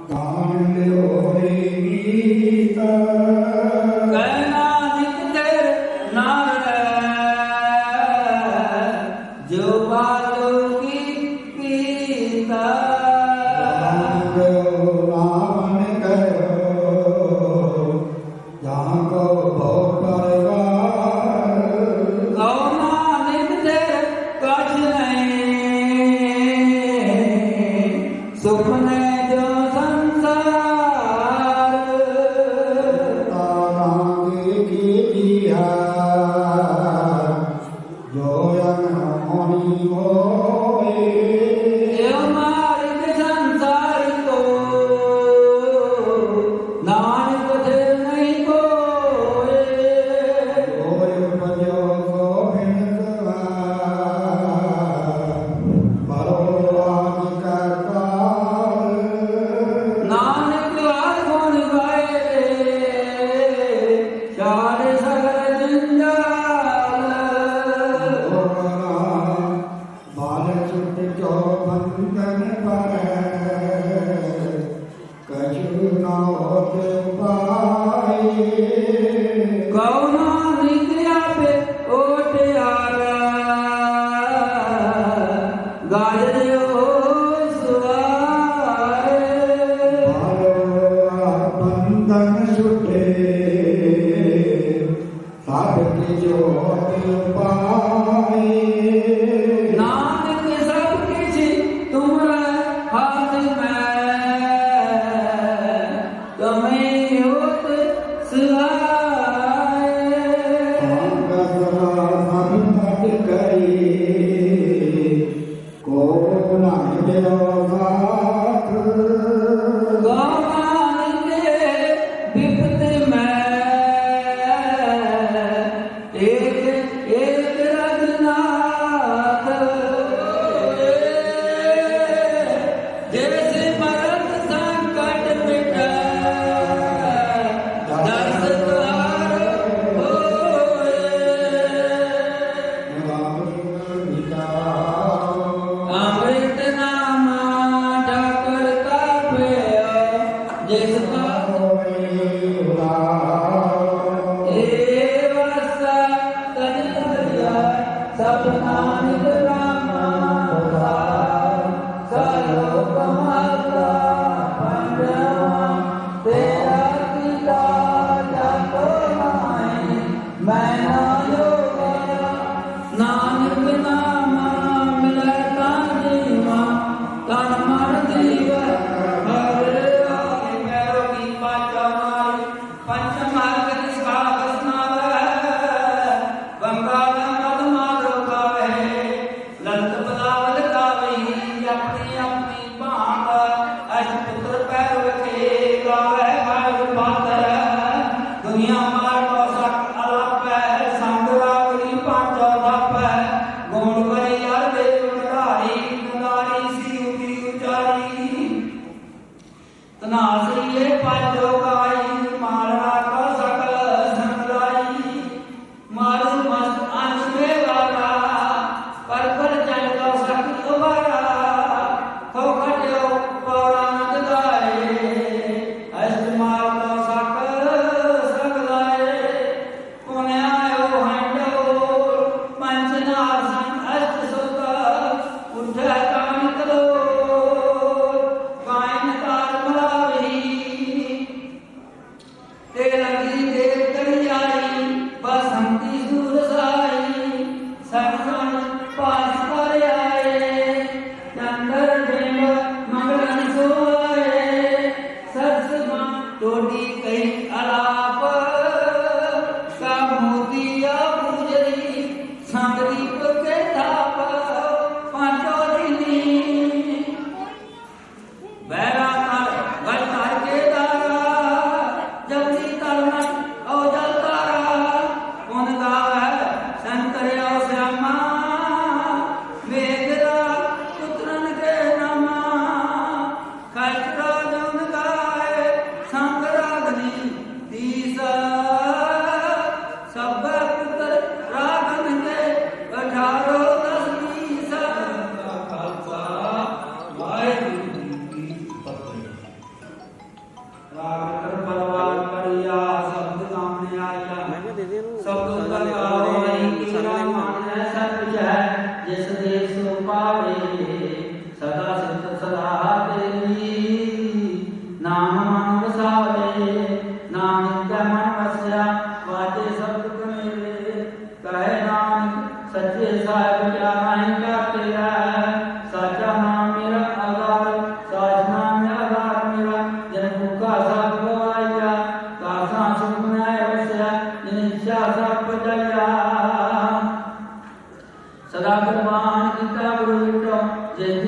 ਕਾਨ ਲਿਓ ਰੇ ਗੀਤਾ ਕਹਿ ਨਾਨਕ ਤੇਰੇ ਨਾਲ ਜੋ ਬਾਲੋ ਕੀ ਕੀਤਾ ਨਾਮ ਕਰੋ ਜਾਂ ਕੋ ਭੋ ਪਰਵਾਰ ਕਉ ਨਾਨਕ ਤੇਰੇ ਕਛ ਨਹੀਂ ਸੁਪਨੇ ਜੋ ਸੰਸਾਰ ਤਾਰਾਂਗੇ ਕੀ ਕੀਆ ਜੋ ਅਨਹੋਣੀ ਹੋਏ ਇਹ ਮਾਰਗ ਸੰਸਾਰ ਕੋ ਨਾਨਕ ਤੇ ਨਹੀਂ ਕੋਏ ਹੋਏ ਪਜੋ ਸੋ ਬਿਨ ਬਰੋ ਆਦਿ ਕਰਤਾਰ ਨਾਨਕ ਹਰ ਗੁਣ ਗਾਏ ਚਾਰੇ ਸਗਲ ਜੰਜਾਲ ਬਾਲ ਸੁਟ ਚੋ ਬੰਧਨ ਪਰ ਕਛੂ ਨਾ ਹੋਤ ਪਾਏ ਕਉ ਨਾਨਕ ਆਪੇ ਓਟਿਆਰਾ ਗਾਜਿਓ ਸੁਆਏ ਬੰਧਨ ਸੁਟੇ ਸਭ ਕੀ ਜੋਤ ਪਾਏ ਨਾਨਕ ਸਭ ਕਿਛ ਤੁਮਰਾ ਹਾਥ ਮੈਂ ਤਮੇ ਹੋਤ ਸੁਆਏ ਕੋ ਨਾਮ ਦੇਵ ਸਾਥ ਗਾਨ ਦੇ ਬਿਪਤ ਮੈਂ ਏਕ ਰਗਨਾਥ ਜਿਸ ਮਰਨ ਸੰਕਟ ਮਿਟੈ ਦਰਸ ਦੁਆਰ ਹੋਏ ਅੰਮ੍ਰਿਤ ਨਾਮ ਠਾਕੁਰ ਕਾ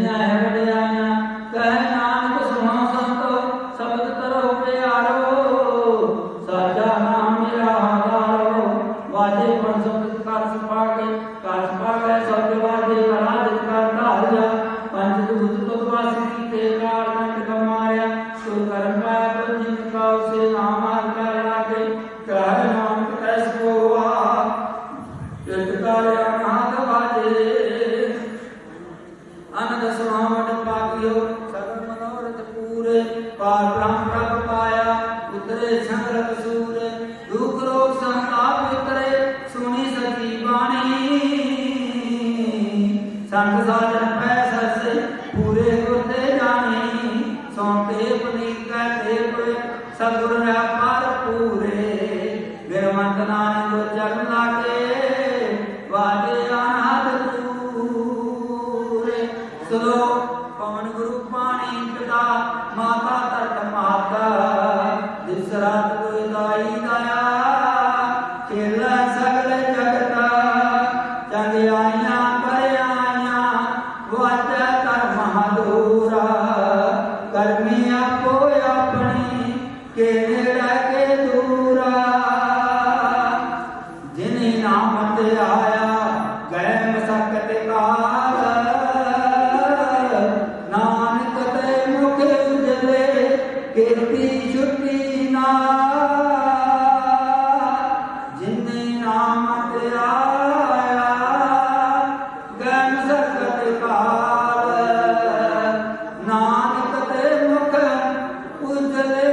जिन्हें है वड्याइयां कह नानक सुनो संतो शब्द करो प्यारो साचा नाम मेरा आधारो वाजे पण शब्द कर सपागे शब्द वाजे करा जिसका धारिया पंचभूत तो वासी कीते काल कंठ कमाया सो कर्म पाया तो जिनका उसे नाम कर लागे कह नानक कैसो चित्तकार्य नाथ बाजे आनंद सुनावट पापियो सर्व मनोरथ पूरे पार ब्रह्म प्रभ पाया उतरे संग कसूर दुख रोग संताप उतरे सुनी सची बाणी संत साजन पैसा से पूरे होते जानी सौंपे पुनीत कहते हुए सतगुर व्यापार पूरे गिरवंत नानक को चरण लागे वाजे अनाथ दूरे सुनो पवन गुरु पानी पिता माता तरत माता जिस रात को दाई दया खेल सगल जगत चंग आइया पर आइया वाज कर महादूरा कर्मी आपो अपनी के नेड़ा के दूरा जिन्हें नाम ते आया गए मसकत काल नानक ते मुख उजले कीर्ति छुट्टी ना जिन्हें नाम ते आया गए मसकत काल नानक ते मुख उजले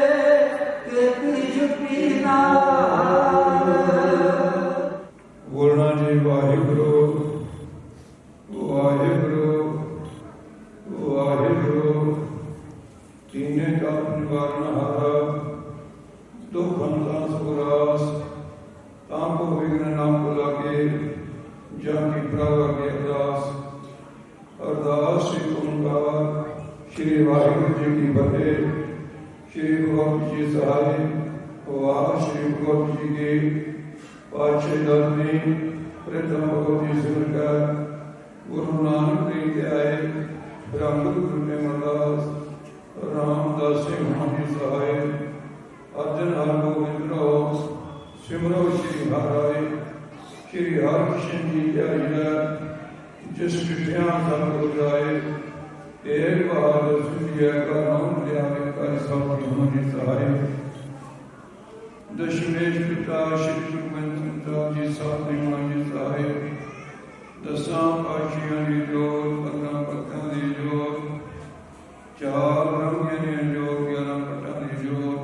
कीर्ति छुट्टी ना बोलना जी वाहिगुरु वाहिगुरु वाहिगुरु तीने का निवारण हारा दुख अंता सुरास तांको विघ्न नाम को लागे जाकी प्रभु के अरदास श्री ओंकार श्री वाहिगुरु जी की फतेह श्री गुरु जी सहाय वाह श्री गुरु जी के पातशाही दानी प्रथम भगवती सुनकर गुरु नानक देव के आए ब्रह्म गुरु प्रेमदास रामदास सिंह महानी सहाय अर्जन हर गोविंद राव सिमरो श्री हराय श्री हरकृष्ण जी जय जिस विद्या सब जाए एक बार सुनिए का नाम लिया कर सब महानी सहाय दशमेश पिता श्री गुरु गोबिंद जी साधु जी सहाय दसां पातशाहां दी जोत पंद्रह पत्तां दी जोत चार रंगियां दी जोत 11 पट्टां दी जोत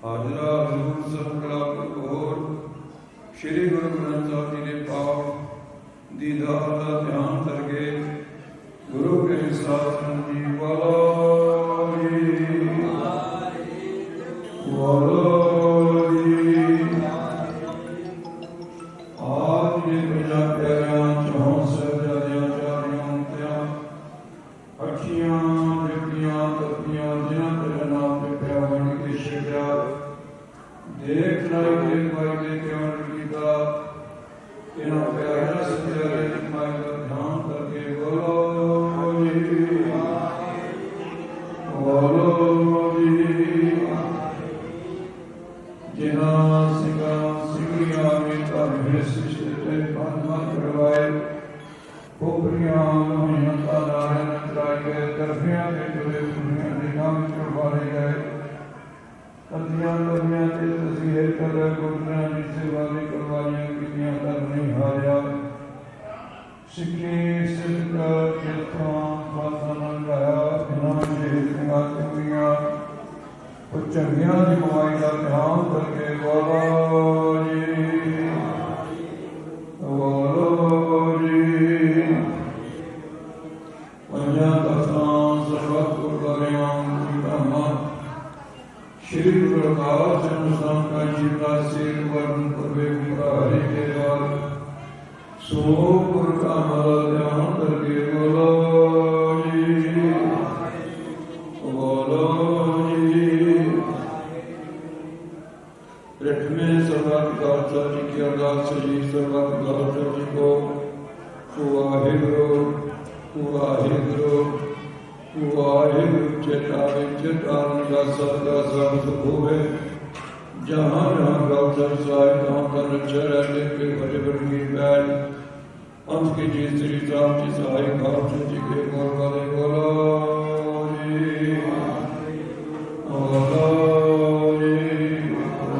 हाजरा हजूर सब कला प्रभोर श्री गुरु ग्रंथ साहिब जी दे पाठ दीदार दा ध्यान करके गुरु के शासन जी वाला चंगिया की कमाई का ध्यान करके श्री गुरु प्रकाश का जीवा सिर वर्ण पूर्वे हरि के द्वार सो गुरु का हमारा ध्यान करके बोलो प्रथमे सर्वाधिकार जी की अरदास जी सर्वाधिकार जी को वाहिगुरु वाहिगुरु ਵਾਹਿਗੁਰੂ ਚੇਤਾ ਵਿੱਚ ਤਾਰਨ ਦਾ ਸਤਿ ਸਭ ਸੁਖ ਹੋਵੇ। ਜਹਾਂ ਜਹਾਂ ਗਾਉ ਸਭ ਸਾਇ ਤਹਾਂ ਤਨ ਰਚੈ ਰਹਿ ਕੇ ਬੜੇ ਬੜੀ ਬੈਲ ਅੰਤ ਕੀ ਜੀ ਸ੍ਰੀ ਰਾਮ ਜੀ ਸਹਾਇ ਖਾਉ ਜੀ ਕੇ ਮੋਰ ਵਾਲੇ ਬੋਲੋ ਜੀ ਬੋਲੋ ਜੀ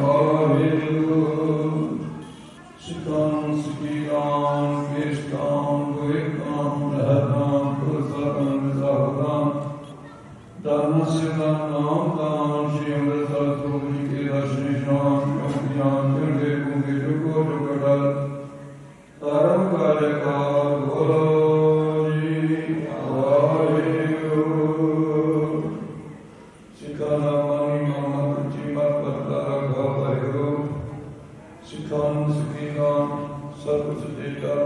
ਵਾਹਿਗੁਰੂ ਸਿਕਾਮ ਸਿਕੀਰਾਮ ਕੇਸ਼ਕਾਮ ਗੋਇਕਾਮ ਰਹਿਤਾਮ ਪੁਰਸਾਮ ਸਾਹਦਾਮ ਧਰਮ ਸਿਵਾ ਨਾਮ ਦਾਨ ਸ਼੍ਰੀ ਅੰਮ੍ਰਿਤਸਰ ਸਾਹਿਬ ਜੀ ਕੇ ਦਰਸ਼ਨ ਸ਼ਾਮ ਗਿਆਨ ਚੜ੍ਹਦੇ ਗੁੰਗੇ ਜੁਗੋ ਜੁਗੜਲ ਧਰਮ ਕਾਰਕਾਰ ਬੋਲੋ ਜੀ ਵਾਹਿਗੁਰੂ ਸਿੱਖਾਂ ਦਾ ਮਾਨੀ ਨਾਮ ਜੀ ਮਤ ਪਤਾ ਰਖਾ ਵਾਹਿਗੁਰੂ ਸਿੱਖਾਂ ਨੂੰ ਸਿੱਖੀਆਂ ਸਤਿ ਸ੍ਰੀ ਅਕਾਲ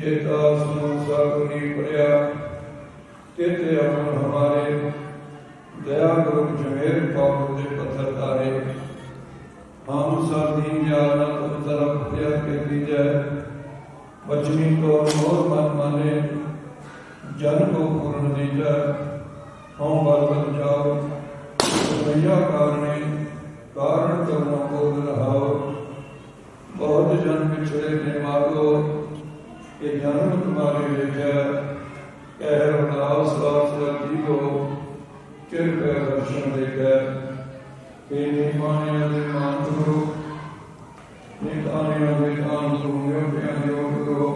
जेता संसार गुनी पढ़िया तेते अपन हमारे दया गुरु जमेर पाप दे पत्थर तारे हम सब दीन जाना तुम तरफ प्रयास कर दीजिए बचनी तो मोर मन माने जन को पूर्ण दीजिए हम बल बन जाओ भैया कारण करना बोल रहा बहुत जन पिछड़े ने मारो कि जन्म तुम्हारे लिखे कह रघुनाथ दास जी को कृपया दर्शन देखे कि निमानिया दे मान करो नितानिया दे काम करो योग्या योग करो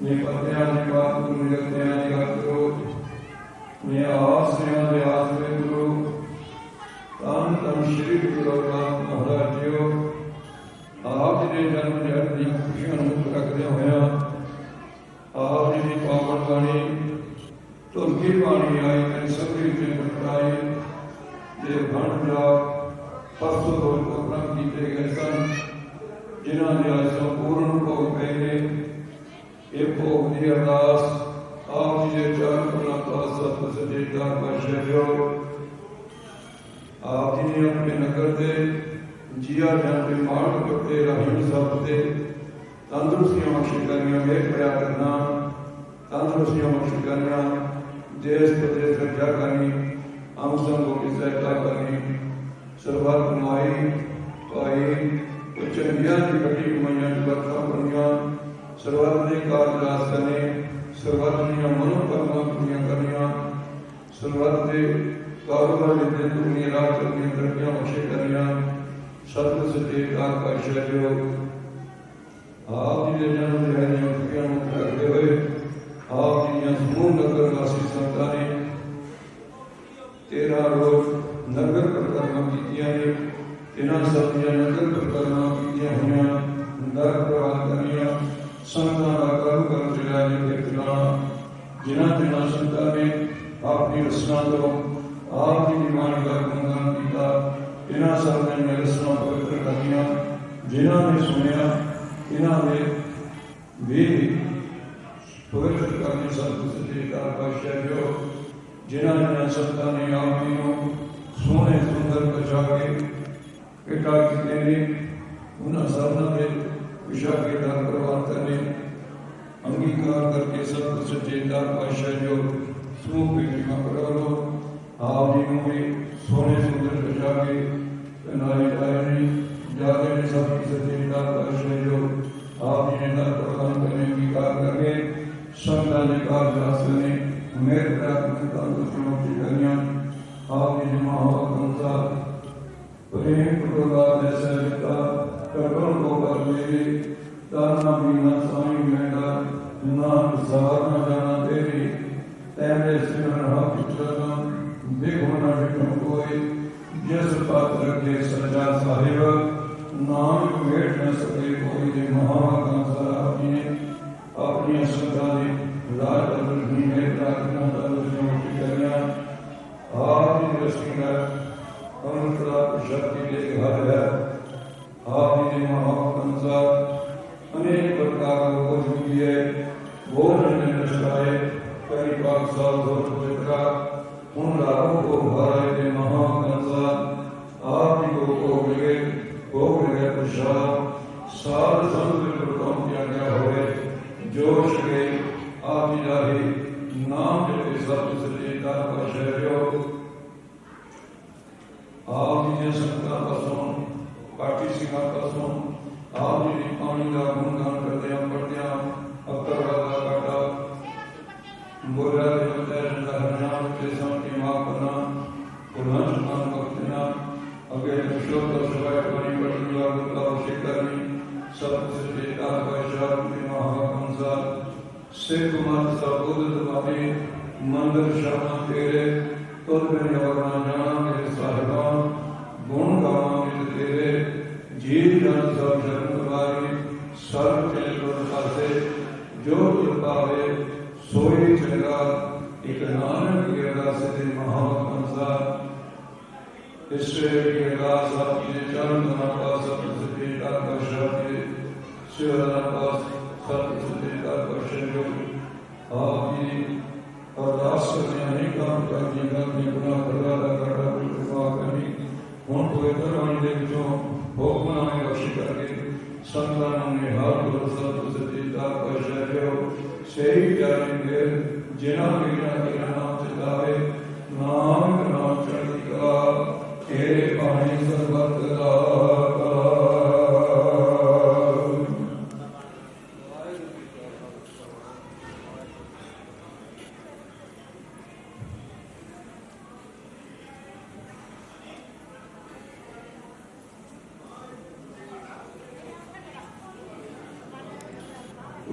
निपत्या दे बात करो निगत्या निगत करो निआसया दे आश्रय करो तान तन श्री गुरु रघुनाथ महाराज जी आप जी जन्म जन्म दी खुशियां मुक्त रखदे होया आप जी की पावन बाणी तुरकी बाणी आई मैं सभी के बटराई जे भण जा परसों रोज उपक्रम किए गए सन जिन्हों ने आज संपूर्ण भोग पहले ये भोग की अरदास आप जी के चरण कमलों का सत सचेता पातशाह आप जी ने अपने नगर दे जिया जन के मार्ग करते रहीम सब दे तंदुरुस्तियां बख्श करनियां मेघ प्रया करना तंदुरुस्तियां बख्श करना देश प्रदेश रक्षा करनी हम संघों की सहायता करनी सर्वत कमाई पाई चंगिया की कटी कमाइया की बरखा बनिया सर्वत ने कारज करने सर्वत दियां मनोकामना पूरियां करनिया सर्वत के कारोबार में दुनिया राह चलनी तरक्कियां बख्श करनिया सत्य सचेता पातशाह आप जी के जन्म दिहाड़ियां खुशियां मुक्त रखते हुए आप जी ने समूह नगर वासी संतां ने 13 रोज नगर परिक्रमा कीतियां ने इन्हां सब दी नगर परिक्रमा कीतियां होइयां दर प्रवाह करियां संतां दा कर चला के चलाना जिन्हां संतां ने अपनी रचना तो आप जी की बाणी का गुणगान किया इन्हां सब ने रचना पवित्र करियां जिन्हां ने सुनिया इन्होंने भी पवित्र करने सत्य सचेता पातशाह जिन्होंने संतां ने आप जी को सोने सुंदर बचा के पिता किए ने उन्होंने सबना के विशा के दर प्रवाह करने अंगीकार करके सत्य सचेता पातशाह समूह की महिमा करो आप जी को भी सोने सुंदर बचा के पहनाए जाए नहीं जाते ने सबकी सचेता पातशाह आप जी ने दर प्रदान करने की कार करके संतां ने कार करने मेरे प्रार्थना तंदुरुस्तियों की कन्या आप जी ने महावंशा प्रेम प्रभुदा जैसे पिता करुण को कर मेरे तारना बीना स्वामी मेरा नाम सवारना जाना तेरी तेरे सिमरन हाथ चरण देखो ना विक्रम कोई जिस पात्र के सजा साहिब नाम भेट न सके कोई जे महाकांक्षा अपने अपनी संता ने राज अवधि में प्रार्थना तंदुरुस्तियों की कन्या आप जी दृष्टि अनंतरा शक्ति के घर है आप जी ने महाकांक्षा अनेक प्रकार को चुकी है वो ने नशाए कई पाक साल हो चुका उन लाभों को भराए के महाकांक्षा आप जी को भोग लगे प्रसाद साध संत को काम किया गया हो जोश गए आप ही जाहे नाम जपे सत सच्चे पातशाह हो। आप जी ने संगतां पासों पाठी सिंघां पासों आप जी ने पानी का गुणगान करदे पढ़दे अक्कर वाला काटा बोला हरनाम के सामने माफ करना पुनः मान बख्शना अगे शोध सवाय पानी पढ़ने वाला अभिषेक करनी सब सच्चे पातशाह के महाकंसा सिख मत सबूत तुम्हारे मंदिर शर्मा तेरे तुद में अवगना जाना मेरे साहिबा गुण गावा मेरे तेरे जीव जन सब शरण तुम्हारी सर्व चल पासे जो तुम पावे सोई चंगा एक नानक की अरदास से महाकंसा इससे की अरदास आपके चरण पास सत्य पातशाह के शिवराना पास सत्य पातशाह आप जी अरदास करने अनेक काम कर जीवन में गुनाह करवा करना कृपा करनी हुण पवित्र वाणी दे विचों हुक्मनामे बख्श करके संतान ने हर गुरु सत सच्चे पातशाह जो सही जानेंगे जिन्हां वीरां दा नाम चितावे नानक नाम चढ़ती कला तेरे पानी सरबत दा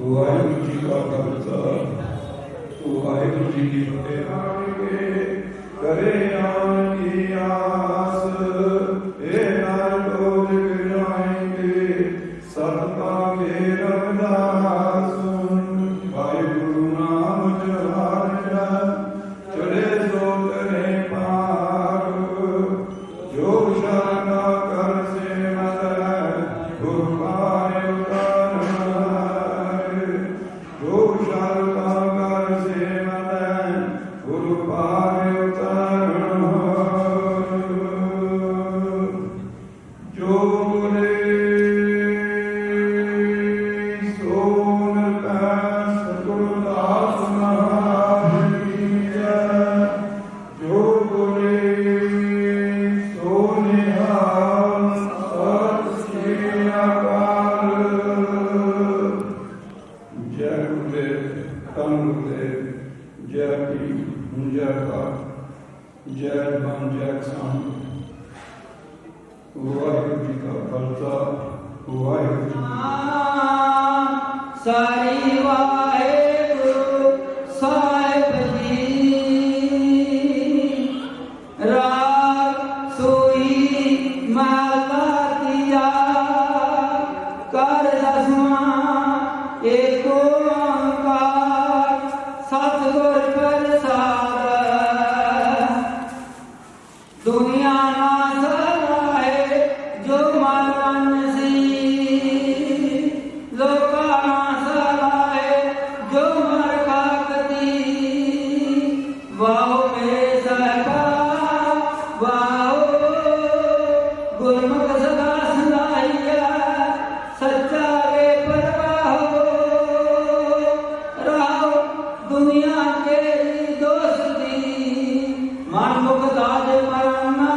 वाहिगुरु जी का खालसा वाहिगुरु जी की फतेह। करे आन की आस ए नर डोज गिराएंगे सतका के रमदास वाहिगुरु नाम जहारा चढ़े सो करे पार जो शरणा कर से मदर गुरु पाए जो शरणा कर से मदर गुरु पाए जो बोले सोन पैस गुरुदास महाराज की जय जो बोले सोने सत श्री अकाल जय गुरुदेव धन गुरुदेव जय पी जय का जय बन जय किसान वाहिगुरु जी का खालसा वाहिगुरु जी सारी वाहिगुरु साहिब जी राग सोई माला दिया कर दसवां एको ओंकार सतगुर प्रसाद दुनिया ना सलाहे जो मन सी लोका ना सलाहे जो मर काकती वाहो मेरे साहिबा वाहो गुरमुख सदा सलाहिया सच्चा वे परवाहो रहो दुनिया के दोस्ती मन मुख दाज मरना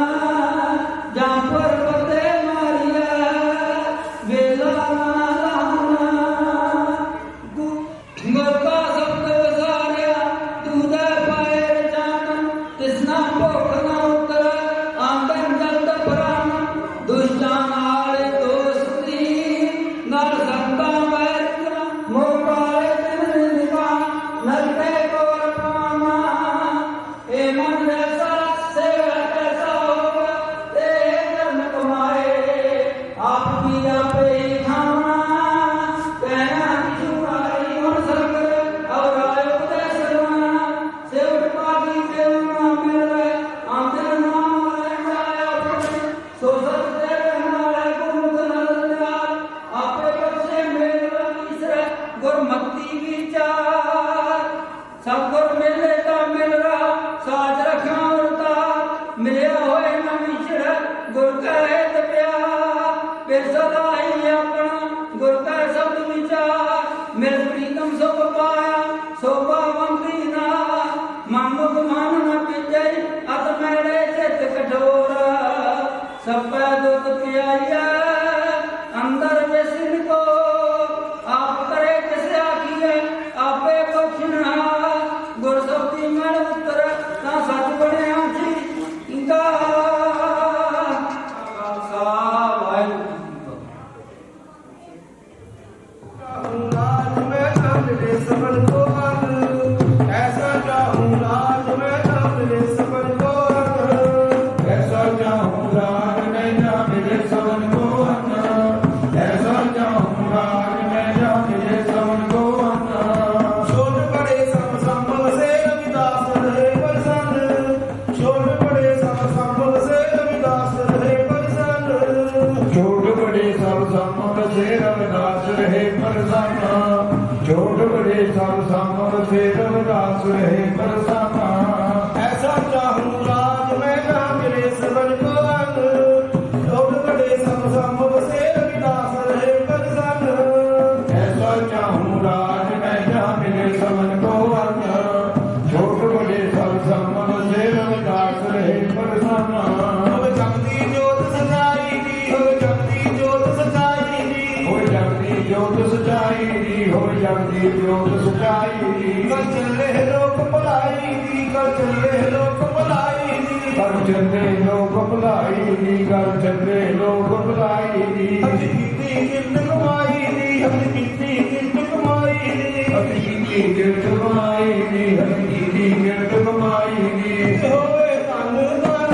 जहाँ पर पते मारिया वेला ना लाना गुरका शब्द वसारिया दूधा पाए जान तिसना भुख ना उतर आंगन जल्द प्राण दुष्टां नाल दोस्ती नाल संता बैठ मोकाले दिन निकाल नरके को पामा ए मन ऐसा से कैसा होगा ते जन्म कमाए आप भी आपे ही खाना कहना कि छुड़ाई और संग और आयो ते सरवाना से उठ पागी से उना मिल रहे आंदर नाम आया अपने सो सत्य हमारे गुरु नंदलाल आपे बच्चे मेरे तीसरे गुरमति विचार सब गुर मिले का मिल रहा साज रखा उड़ता मिले होए न विछड़ गुर कहे तो प्यार फिर सदा ही अपना गुर का शब्द विचार मिल प्रीतम सब पाया सो ਸਾਮਰ ਸੇ ਰਵਿਦਾਸ ਰਹੇ ਪਰਸਾਨਾ ऐसा चाहूं राज मैं ना मिले सबन को अन लोग बड़े सब संभव से रविदास रहे परसन ऐसा चाहूं राज मैं जा मिले समन को अन छोट बड़े सब संभव से रविदास रहे परसाना अब जगती जोत सजाई दी अब जगती जोत सजाई दी हो जगती जोत सचाई दी हो जगती जोत सचाई दी कर चले लोक भलाई दी कर चले लोक भलाई दी कर चले लोक भलाई दी कर चले लोक भलाई दी हज कीती किरत कमाई दी हज कीती किरत कमाई दी हकीकी किरत कमाई दी हकीकी किरत कमाई दी होए तन तन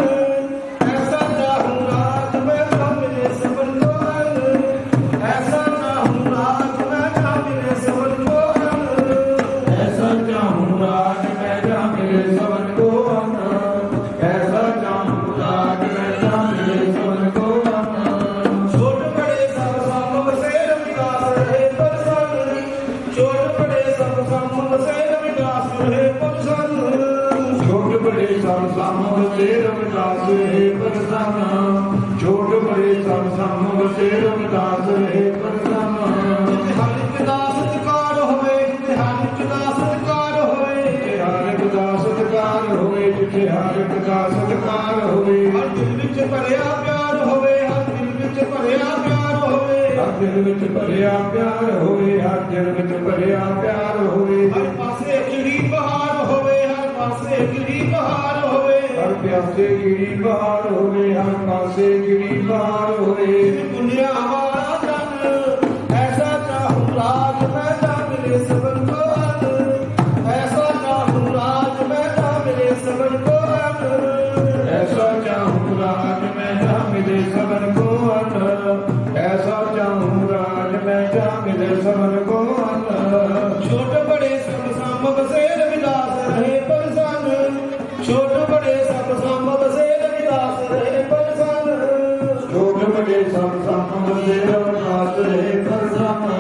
ऐसा चाहूं राज मैं ना मिले सबन को अन ऐसा चाहूं राज मैं ना मिले सबन को अन ऐसा चाहूं राज मैं जा मिले सबन को अन ऐसा चाहूं राज मैं जा मिले सबन को अन छोट बड़े सब संभव से रविदास रहे परसन छोट बड़े सब संभव से रविदास रहे परसन छोट बड़े सब सामव से रविदास रहे परसाना छोट बड़े सब सामव से रविदास रहे परसाना हर एक दा सत्कार होवे हर एक दा सत्कार होवे हर एक दा सत्कार होवे जिथे हर एक दा सत्कार होवे हर दिल विच भरिया प्यार होवे हर दिल विच भरिया प्यार होवे हर दिल विच भरिया प्यार होवे हर दिल विच भरिया प्यार होवे हर पासे खिड़ी बहार होवे हर पासे खिड़ी बहार होवे हर प्यासे गिरी बहार होवे हर पासे गिरी बहार होवे दुनिया वाला तन ऐसा चाहूं राज मैं ना मिले सबन को अन ऐसा चाहूं राज मैं ना मिले सबन को अन ऐसा चाहूं राज मैं जा मिले सबन को अन ऐसा चाहूं राज मैं जा मिले सबन को अन छोट बड़े सब संभव से रविदास रहे परसन छोट बड़े सब संभव से रविदास रहे परसन छोट बड़े सब संगम से रविदास रहे परसाना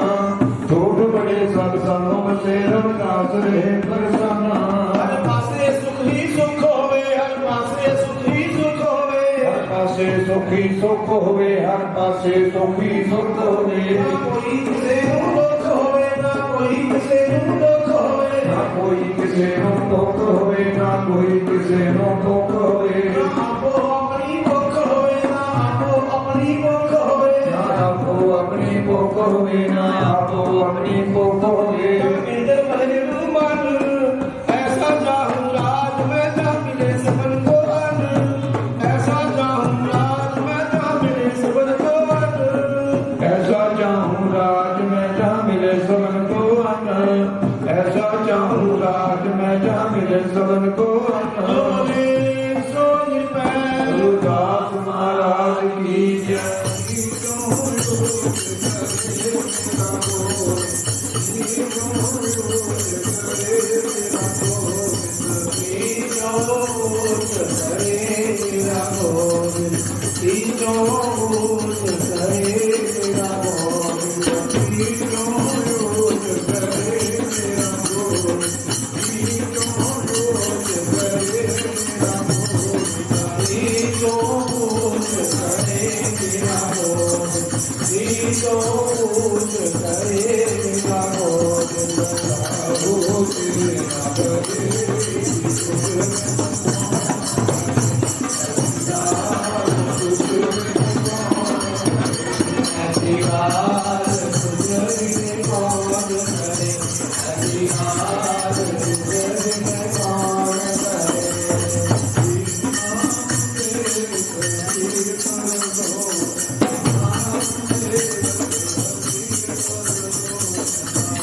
छोट बड़े सब संगम से रविदास रहे परसाना हर पासे सुख ही सुख होवे हर पासे सुख ही सुख होवे हर पासे सुखी सुख होवे हर पासे सुखी सुख होवे ना कोई किसे ਨੂੰ ਦੁੱਖ ਹੋਵੇ ਨਾ ਕੋਈ ਕਿਸੇ ਨੂੰ ਦੁੱਖ ਹੋਵੇ ना कोई किसे नो दुख होवे ना कोई किसे नो दुख होवे ਨਾ ਆਪੋ ਆਪਣੀ ਭੁੱਖ ਹੋਵੇ ਨਾ ਆਪੋ ਆਪਣੀ ਭੁੱਖ ਹੋਵੇ ना आपो अपनी भूख होवे ना आपो अपनी भूख होवे इंद्र भरे ਨੂੰ ਮਨ ऐसा चाहूं राज मैं ना मिले सबन को अन ऐसा चाहूं राज मैं ना मिले सबन को अन ऐसा चाहूं राज मैं जा मिले सबन को अन ऐसा चाहूं राज मैं जा मिले सबन को अन जोले सोई पै गुरुदास महाराज की जय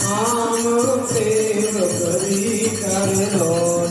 नाम तेर करी कर लो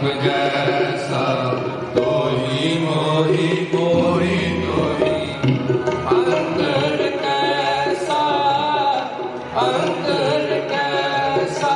रंग जैसा तोहि मोहि मोहि तोहि अंतर कैसा अंतर कैसा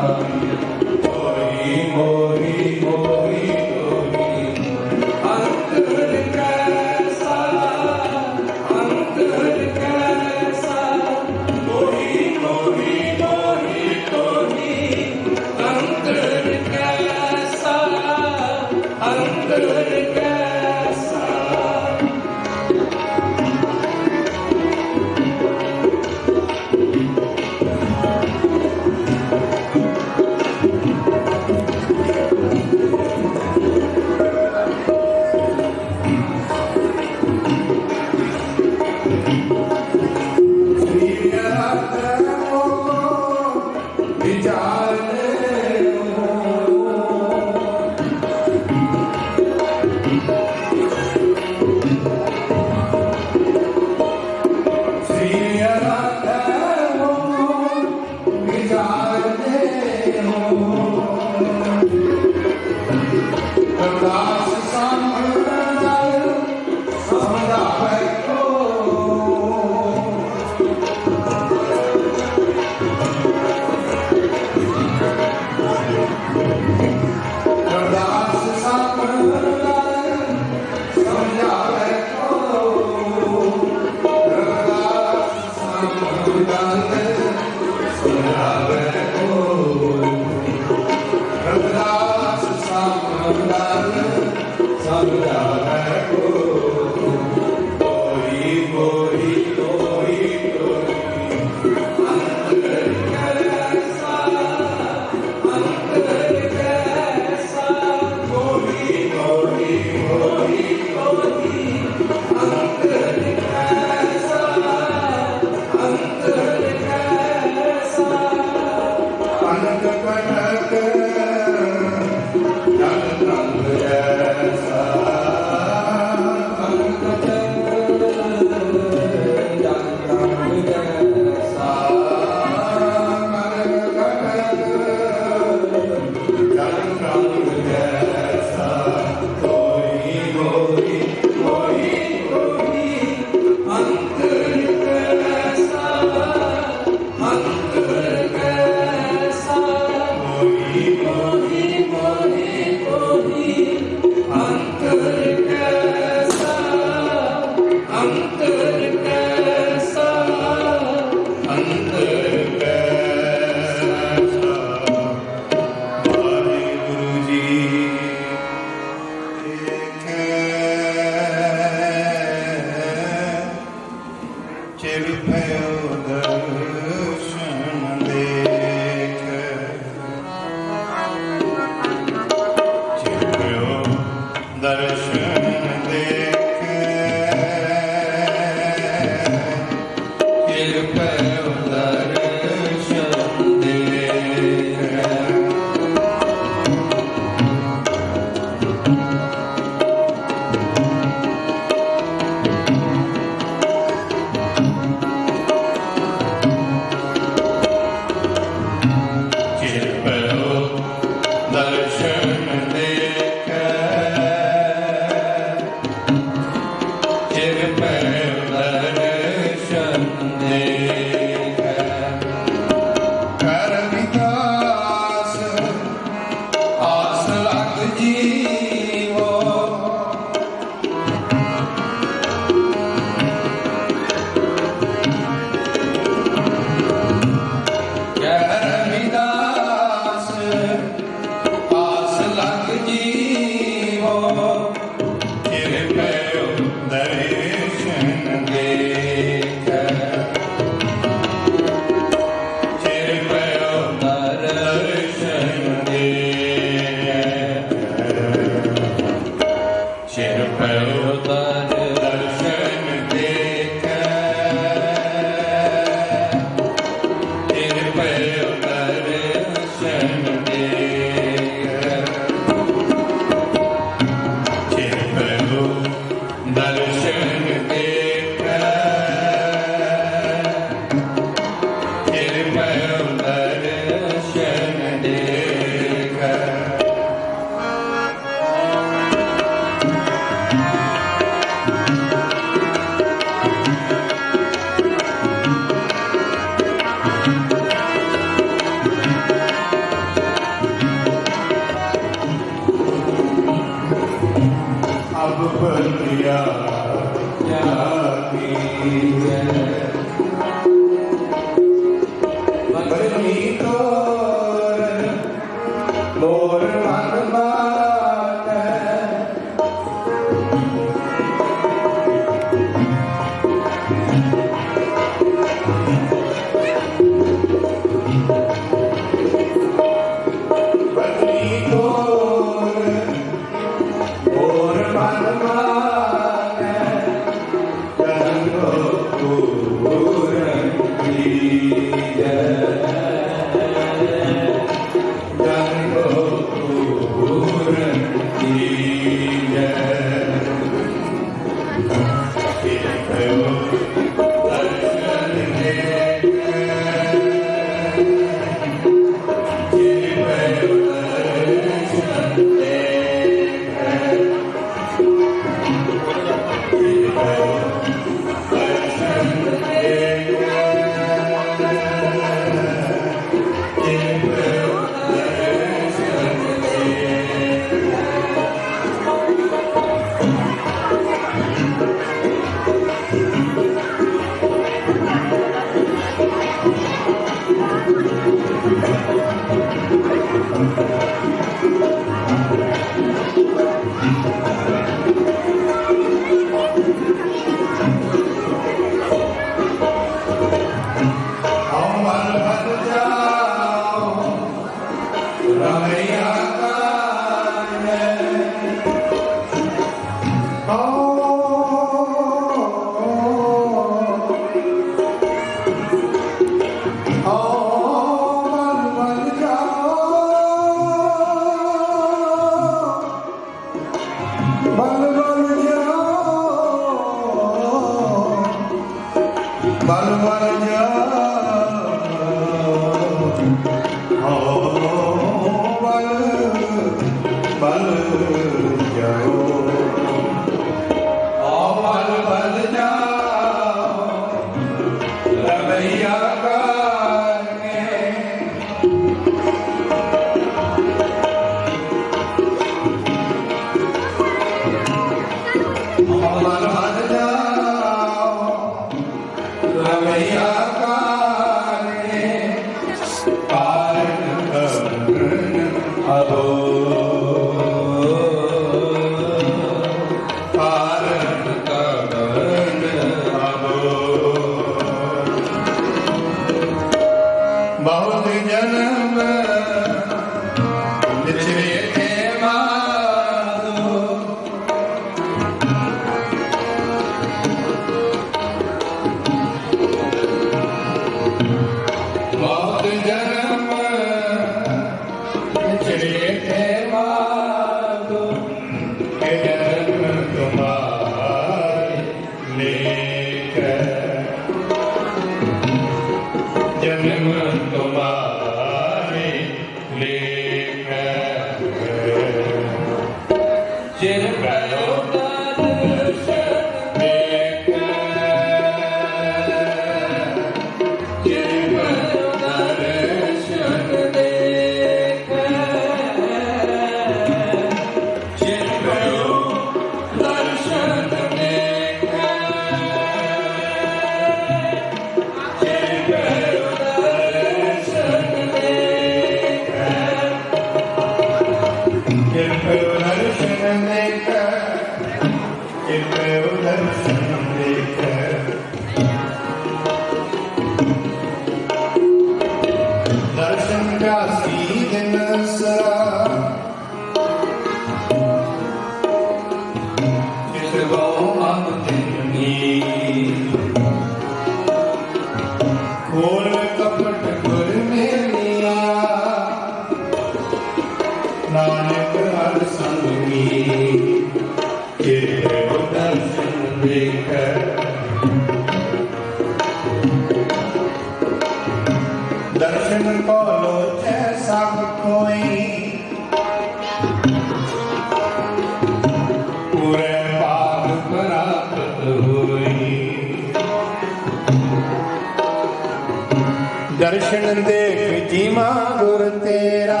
दर्शन देख जीवा गुर तेरा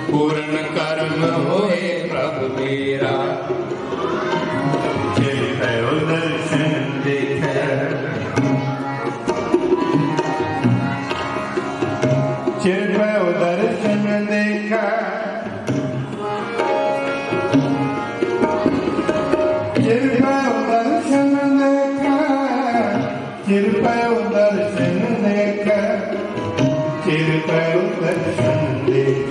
पूर्ण कर्म होए प्रभु मेरा दर्शन देख चिर दर्शन देख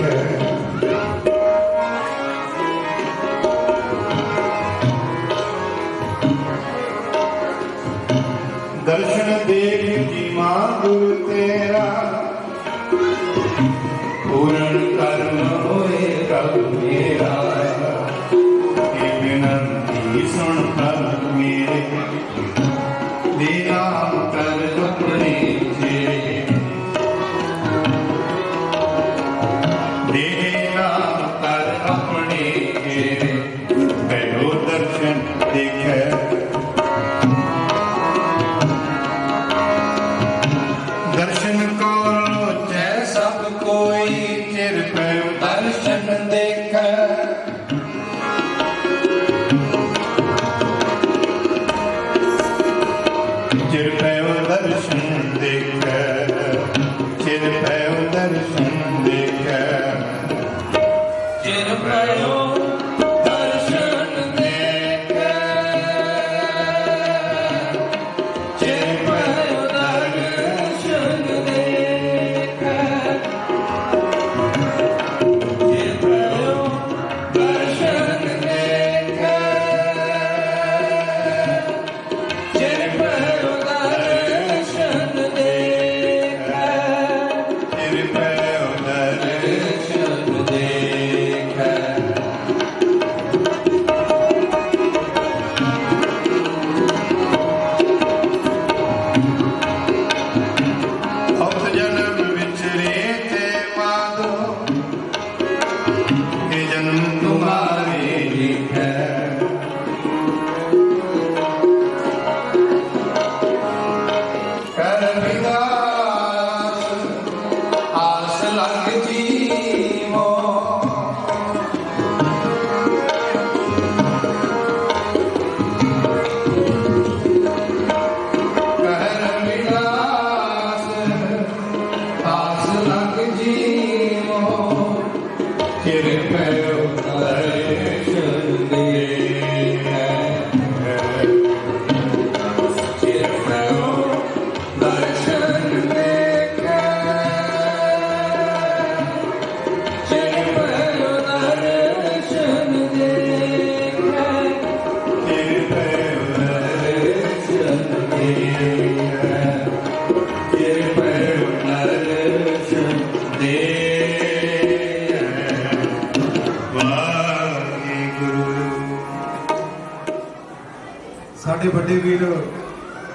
दर्शन देख जीवा गुरु तेरा पूर्ण कर्म होए प्रभु मेरा ये विनती सुन प्रभु मेरे दीना कर अपने देना कर अपने पहलो दर्शन देखे दर्शन को लोचे सब कोई चिर पे दर्शन देख चिर पे दर्शन देख चिर पे दर्शन देख चिर पे दर्शन देख चिर पे दर्शन देख चिर पे दर्शन देख चिर पे दर्शन देख चिर पे दर्शन देख